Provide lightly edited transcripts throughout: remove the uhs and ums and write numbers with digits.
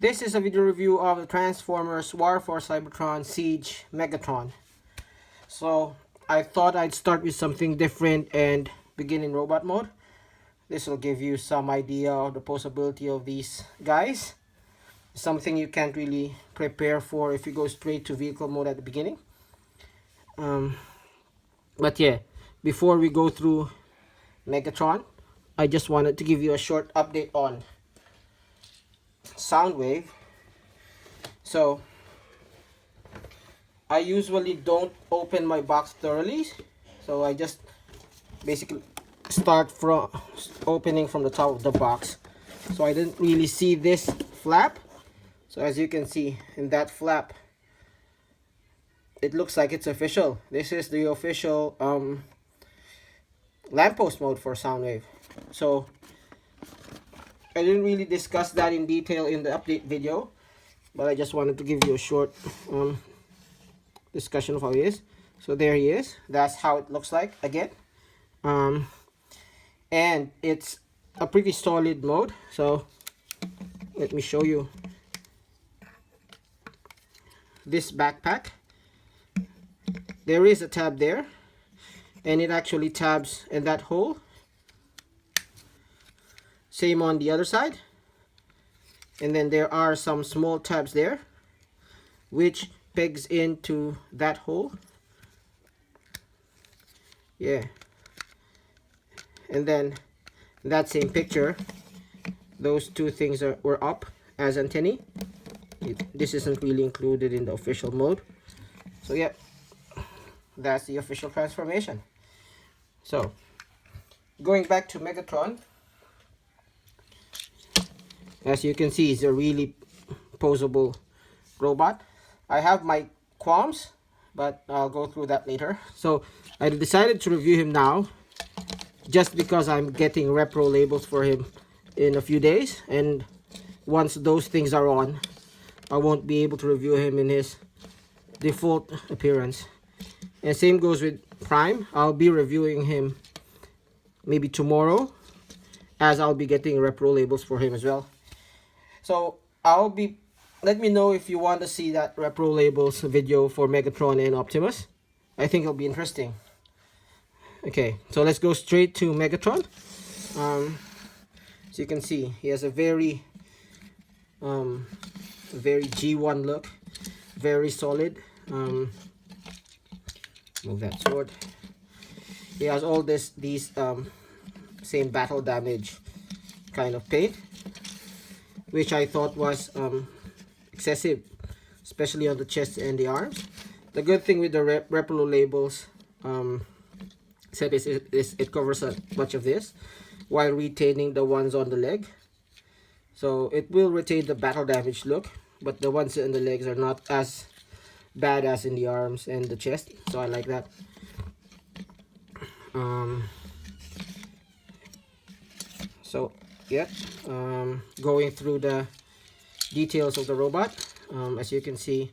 This is a video review of the Transformers War for Cybertron Siege Megatron. So I thought I'd start with something different and begin in robot mode. This will give you some idea of the possibility of these guys. Something you can't really prepare for if you go straight to vehicle mode at the beginning. But yeah, before we go through Megatron, I just wanted to give you a short update on Soundwave. So I usually don't open my box thoroughly, so I just basically start from opening from the top of the box. So I didn't really see this flap. So as you can see in that flap, it looks like it's official. This is the official lamppost mode for Soundwave. So I didn't really discuss that in detail in the update video, but I just wanted to give you a short discussion of how he is. So there he is. That's how it looks like again. And it's a pretty solid mode. So let me show you this backpack. There is a tab there, and it actually tabs in that hole. Same on the other side. And then there are some small tabs there, which pegs into that hole. Yeah. And then that same picture, those two things were up as antennae. This isn't really included in the official mode. So yeah, that's the official transformation. So going back to Megatron, as you can see, he's a really posable robot. I have my qualms, but I'll go through that later. So I decided to review him now, just because I'm getting repro labels for him in a few days, and once those things are on, I won't be able to review him in his default appearance. And same goes with Prime. I'll be reviewing him maybe tomorrow, as I'll be getting repro labels for him as well. So let me know if you want to see that repro labels video for Megatron and Optimus. I think it'll be interesting. Okay, so let's go straight to Megatron. So you can see he has a very G1 look, very solid. Move that sword. He has all these same battle damage kind of paint, which I thought was excessive, especially on the chest and the arms. The good thing with the repro labels is it covers much of this while retaining the ones on the leg. So it will retain the battle damage look, but the ones in the legs are not as bad as in the arms and the chest. So I like that. So yeah, going through the details of the robot. As you can see,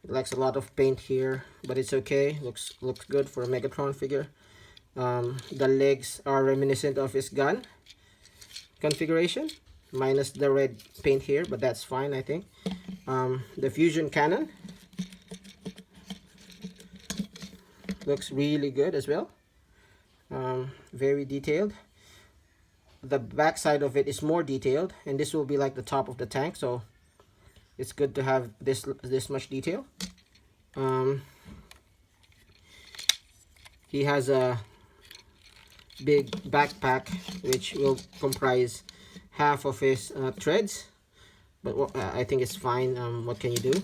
it lacks a lot of paint here, but it's okay. Looks good for a Megatron figure. The legs are reminiscent of his gun configuration, minus the red paint here, but that's fine, I think. The fusion cannon looks really good as well. Very detailed. The back side of it is more detailed, and this will be like the top of the tank, so it's good to have this much detail. He has a big backpack which will comprise half of his treads, but I think it's fine. What can you do?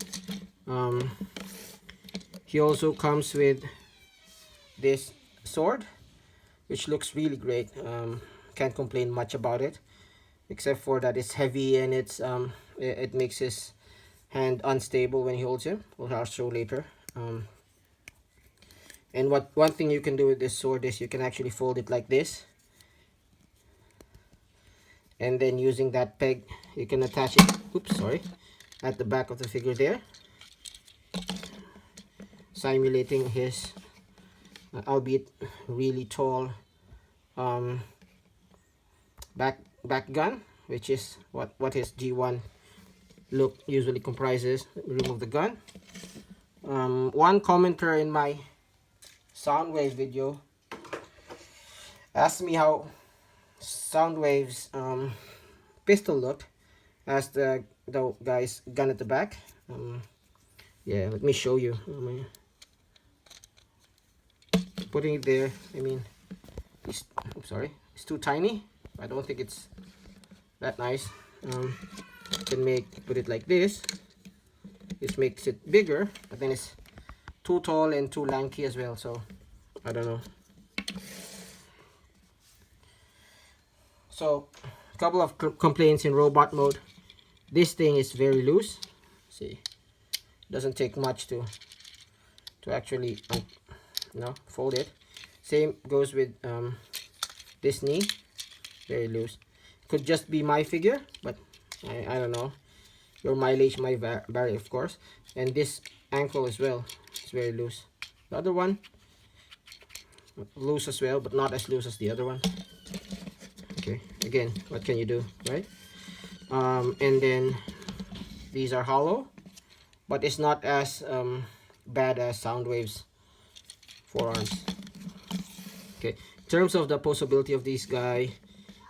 He also comes with this sword, which looks really great. Can't complain much about it, except for that it's heavy and it makes his hand unstable when he holds him. I'll show later. And one thing you can do with this sword is you can actually fold it like this, and then using that peg you can attach it, at the back of the figure there, simulating his albeit really tall back gun, which is what his G1 look usually comprises. Let me remove the gun. One commenter in my Soundwave video asked me how Soundwave's pistol looked as the guy's gun at the back. Yeah, let me show you. Putting it there, I mean, I'm sorry, it's too tiny. I don't think it's that nice. You can put it like this. This makes it bigger, but then it's too tall and too lanky as well, so I don't know. So a couple of complaints in robot mode. This thing is very loose. See, doesn't take much to actually fold it. Same goes with this knee, very loose. Could just be my figure, but I don't know. Your mileage might vary, of course. And this ankle as well, it's very loose. The other one, loose as well, but not as loose as the other one. Okay, again, what can you do, right? And then these are hollow, but it's not as bad as Soundwave's forearms. Okay, in terms of the posability of this guy,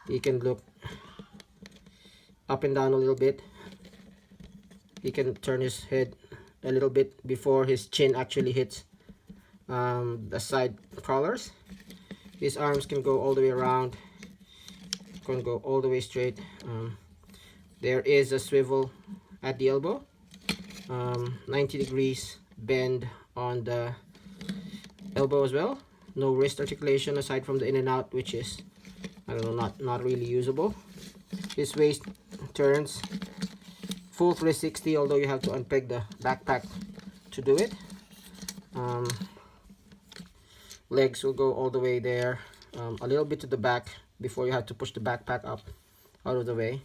he can look up and down a little bit. He can turn his head a little bit before his chin actually hits the side collars. His arms can go all the way around, can go all the way straight. There is a swivel at the elbow, 90 degrees bend on the elbow as well. No wrist articulation aside from the in and out, which is, I don't know, not really usable. His waist turns full 360, although you have to unpeg the backpack to do it. Legs will go all the way there, a little bit to the back before you have to push the backpack up out of the way.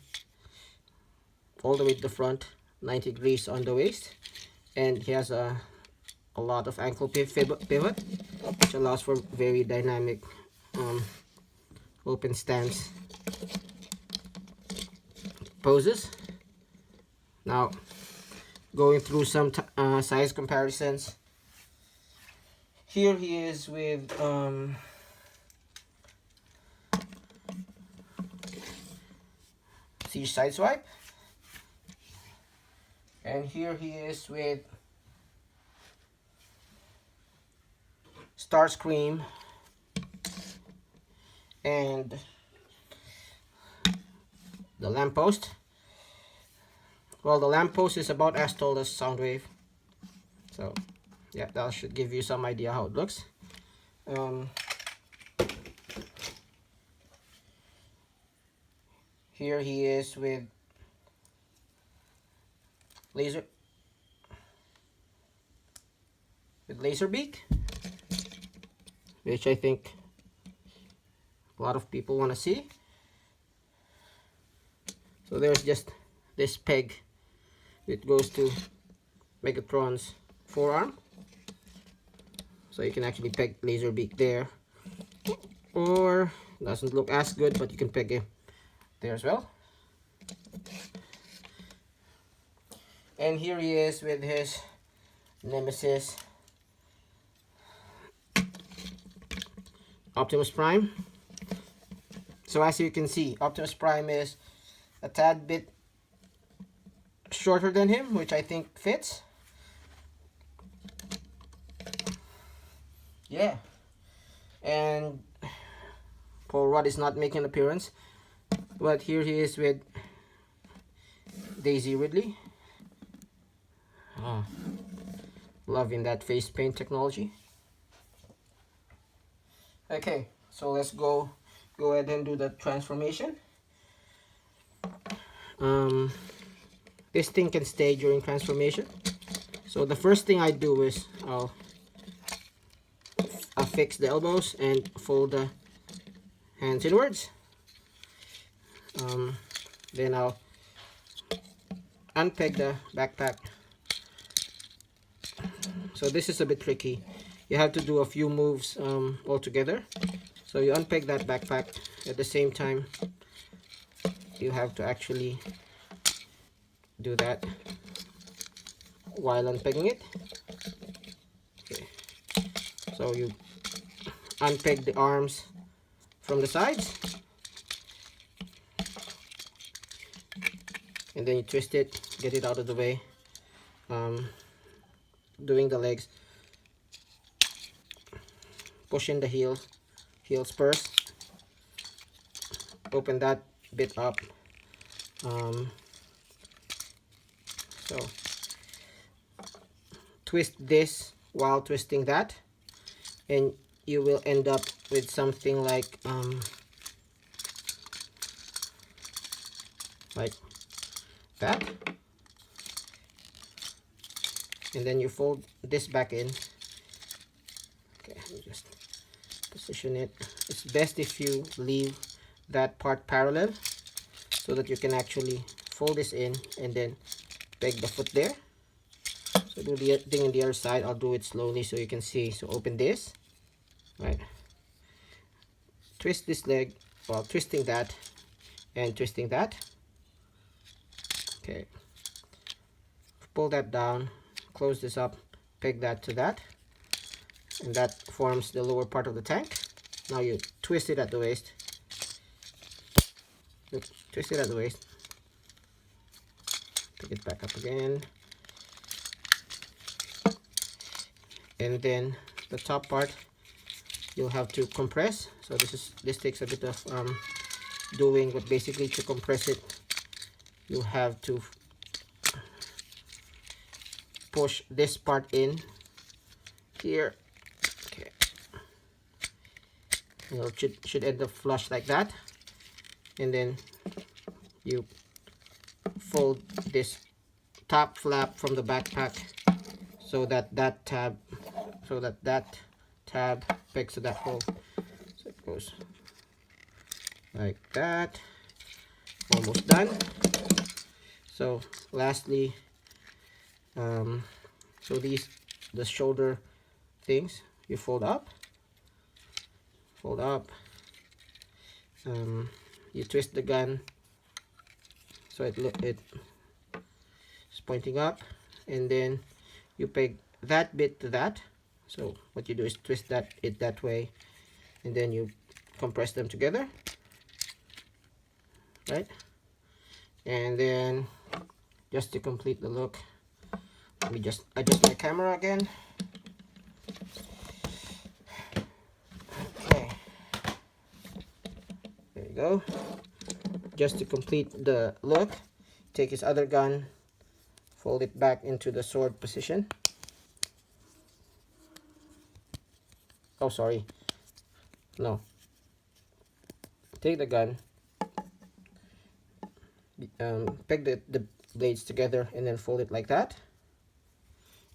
All the way to the front, 90 degrees on the waist, and he has a lot of ankle pivot, which allows for very dynamic open stance poses. Now, going through some size comparisons. Here he is with Siege Sideswipe, and here he is with Starscream and the lamppost. Well, the lamppost is about as tall as Soundwave, so yeah, that should give you some idea how it looks. Here he is with Laserbeak, which I think a lot of people want to see. So there's just this peg. It goes to Megatron's forearm, so you can actually peg Laserbeak there, or doesn't look as good, but you can peg him there as well. And here he is with his nemesis, Optimus Prime. So as you can see, Optimus Prime is a tad bit shorter than him, which I think fits. Yeah. And Paul Rudd is not making an appearance, but here he is with Daisy Ridley. Loving that face paint technology. Okay, so let's go ahead and do the transformation. This thing can stay during transformation. So the first thing I do is I'll fix the elbows and fold the hands inwards. Then I'll unpeg the backpack. So this is a bit tricky. You have to do a few moves all together. So you unpeg that backpack. At the same time, you have to actually do that while unpegging it. Okay. So you unpeg the arms from the sides, and then you twist it, get it out of the way. Doing the legs, push in the heels first, open that bit up. So twist this while twisting that, and you will end up with something like that. And then you fold this back in. Okay, let me just position it. It's best if you leave that part parallel so that you can actually fold this in and then peg the foot there. So do the thing on the other side. I'll do it slowly so you can see. So open this, right? Twist this leg while twisting that and twisting that. Okay, pull that down, close this up, peg that to that, and that forms the lower part of the tank. Now you twist it at the waist. Oops, twist it at the waist. Pick it back up again. And then the top part you'll have to compress. So this takes a bit of doing, but basically to compress it you have to push this part in here. Okay, you know, should end up flush like that, and then you fold this top flap from the backpack so that that tab pegs to that hole. So it goes like that. Almost done. So lastly, so the shoulder things you fold up, you twist the gun so it's pointing up, and then you peg that bit to that. So what you do is twist it that way, and then you compress them together, right? And then just to complete the look, let me just adjust my camera again. Okay, there you go. Just to complete the look, take his other gun, fold it back into the sword position. Oh, sorry. No. Take the gun, peg the blades together, and then fold it like that.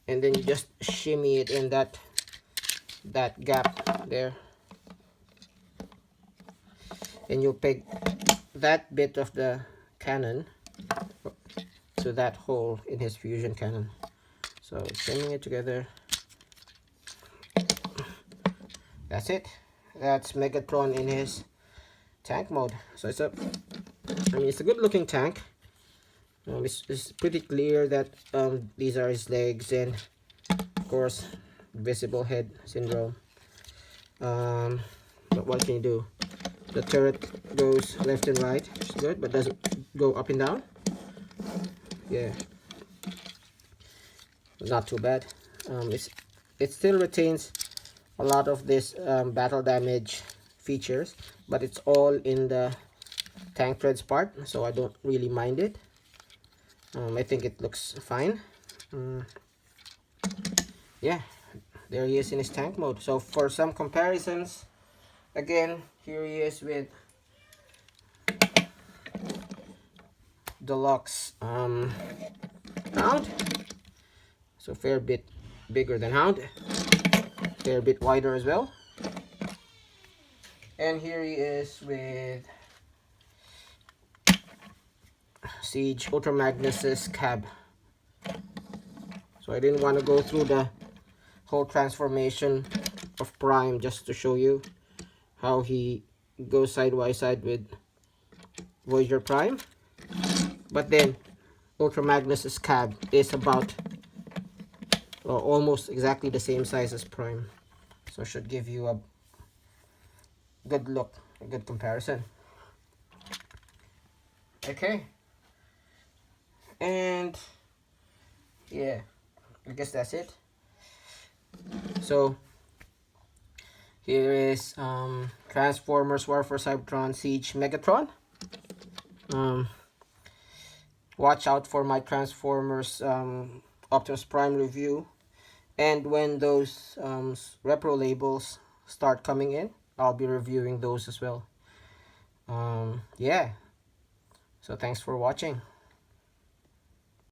And then you just shimmy it in that gap there. And you'll peg that bit of the cannon to that hole in his fusion cannon. So shimmying it together. That's it. That's Megatron in his tank mode. So it's a good looking tank. It's pretty clear that these are his legs, and of course visible head syndrome. But what can you do? The turret goes left and right, which is good, but doesn't go up and down. Yeah, not too bad. It still retains a lot of this battle damage features, but it's all in the tank treads part, so I don't really mind it. I think it looks fine. Yeah, there he is in his tank mode. So for some comparisons, again, here he is with Deluxe Hound. So fair bit bigger than Hound, fair bit wider as well. And here he is with Siege Ultra Magnus's cab. So I didn't want to go through the whole transformation of Prime just to show you how he goes side by side with Voyager Prime. But then Ultra Magnus's cab is about or almost exactly the same size as Prime, so should give you a good look, a good comparison. Okay, and yeah, I guess that's it. So here is Transformers War for Cybertron Siege Megatron. Watch out for my Transformers Optimus Prime review, and when those repro labels start coming in, I'll be reviewing those as well. Yeah, so thanks for watching.